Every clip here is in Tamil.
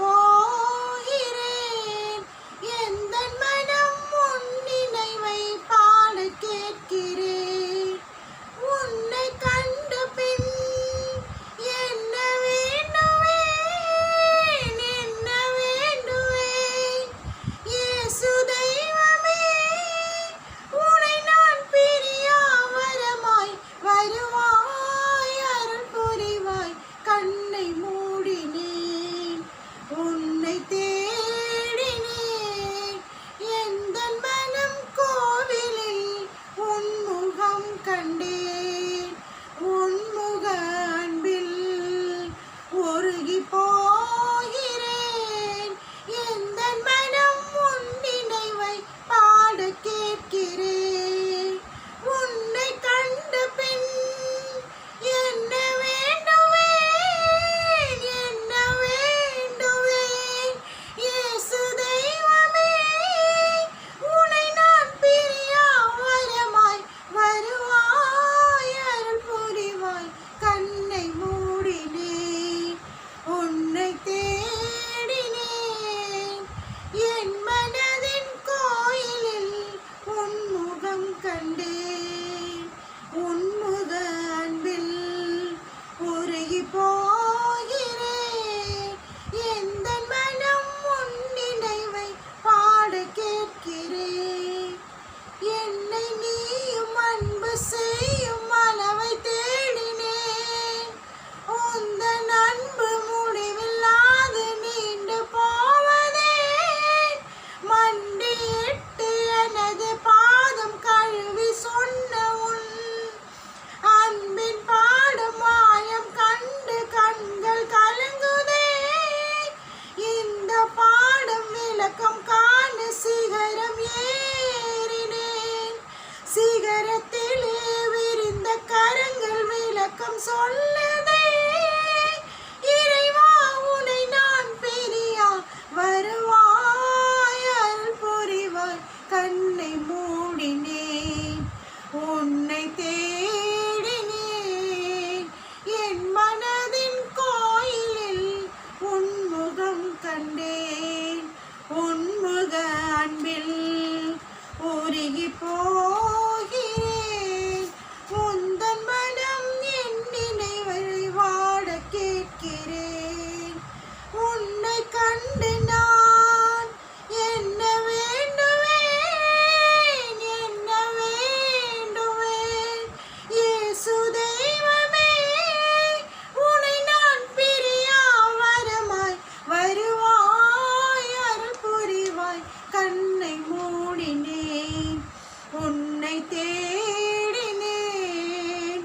போகிறேன். எந்தன் மனம் உன் நினைவை பாட கேட்கிறேன். உன்னை கண்ட பின் என்ன வேண்டுவேன், என்ன வேண்டுவேன்? இயேசு தெய்வமே, உன்னை நான் பிரியா வரமாய் வருவாய், அருள் புரிவாய். கண்ணை மூடினேன், உன்னை தேடினேன். எந்தன் மனம் கோவிலில் உன் முகம் கண்டேன். உன் முக அன்பில் உருகி போகிறேன். எந்தன் மனம் உன் நினைவை பாட கேட்கிறேன். உன்னை கண்ட பின் என்ன வேண்டுவேன், என்ன வேண்டுவேன்? இயேசு தெய்வமே, உன்னை நான் பிரியா வரமாய் வருவாய், அருள் புரிவாய். கண்ணை மூடினேன், உன்னை தேடினேன். என் மனதின் கோயிலில் உன் முகம் கண்டேன். உன் முக அன்பில் உருகி போகிறேன். எந்தன் மனம் உன் நினைவை பாட கேட்கிறேன். என்னை நீயும் அன்பு செய்யும் அளவை தேடினேன். உந்தன் அன்பு முடிவில்லாது நீண்டு போவதே. மண்டியிட்டு எனது பாதம் கழுவி சொன்ன உன் அன்பின் பாடும் மாயம் கண்டு கண்கள் கலங்குதே. இந்த பாடம் விளக்கம் காண சிகரம் ஏறினேன். சிகரத்திலே விரிந்த கரங்கள் விளக்கம் சொல்லுதே. இறைவா, உன்னை நான் பிரியா வருவாய், அருள் புரிவாய். கண்ணை மூடினேன், உன்னை தேடினேன். என் மனதின் கோயிலில் உன் முகம் கண்டேன். உன் முக அன்பில் உருகி போகிறேன். உந்தன் மனம் என் நினைவை வாட கேட்கிறேன். உன்னை கண்டு நான் என்ன வேண்டுவேன், என்ன வேண்டுவேன்? இயேசு தெய்வமே, உன்னை நான் பிரியா வரமாய் வருவாய், அருள் புரிவாய். கண்ணை மூடினேன், உன்னை தேடினேன்.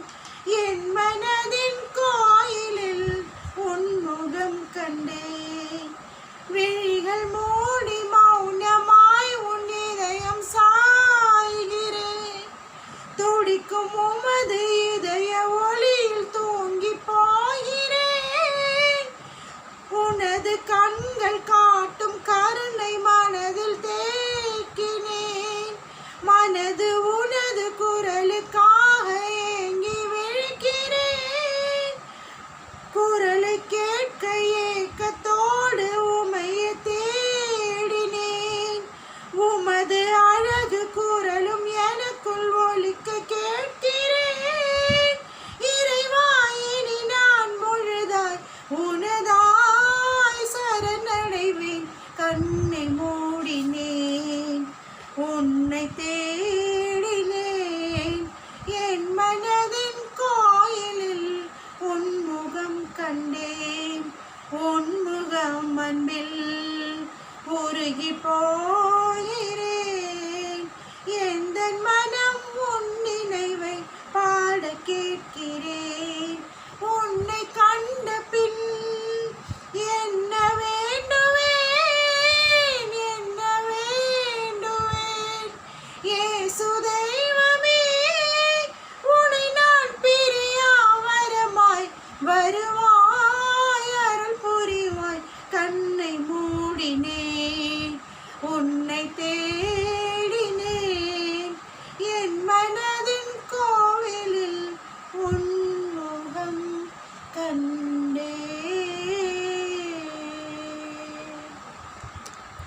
என் மனதின் கோயிலில் உன் முகம் கண்டேன். விழிகள் மூடி மௌனமாய் உன் இதயம் சாய்கிறேன். துடிக்கும் உமது இதய ஒளியில் தூங்கி போகிறேன். உனது கண்கள் காட்டும் கருணை மனதில் தேக்கினேன். மனது உனது குரலுக்காக ஏங்கி விழிக்கிறேன். குரலை கேட்க ஏக்கத்தோடு உமையை தேடினேன். உமது அழகு குரலும் எனக்குள் ஒலிக்க கேட்கிறேன். இறைவா, இனி நான் முழுதாய் உனதாய் சரணடைவேன். கண்ணை மூடினேன், உன்னை தேடினேன். என் மனதின் கோயிலில் உன் முகம் கண்டேன். உன் முகம் அன்பில் உருகி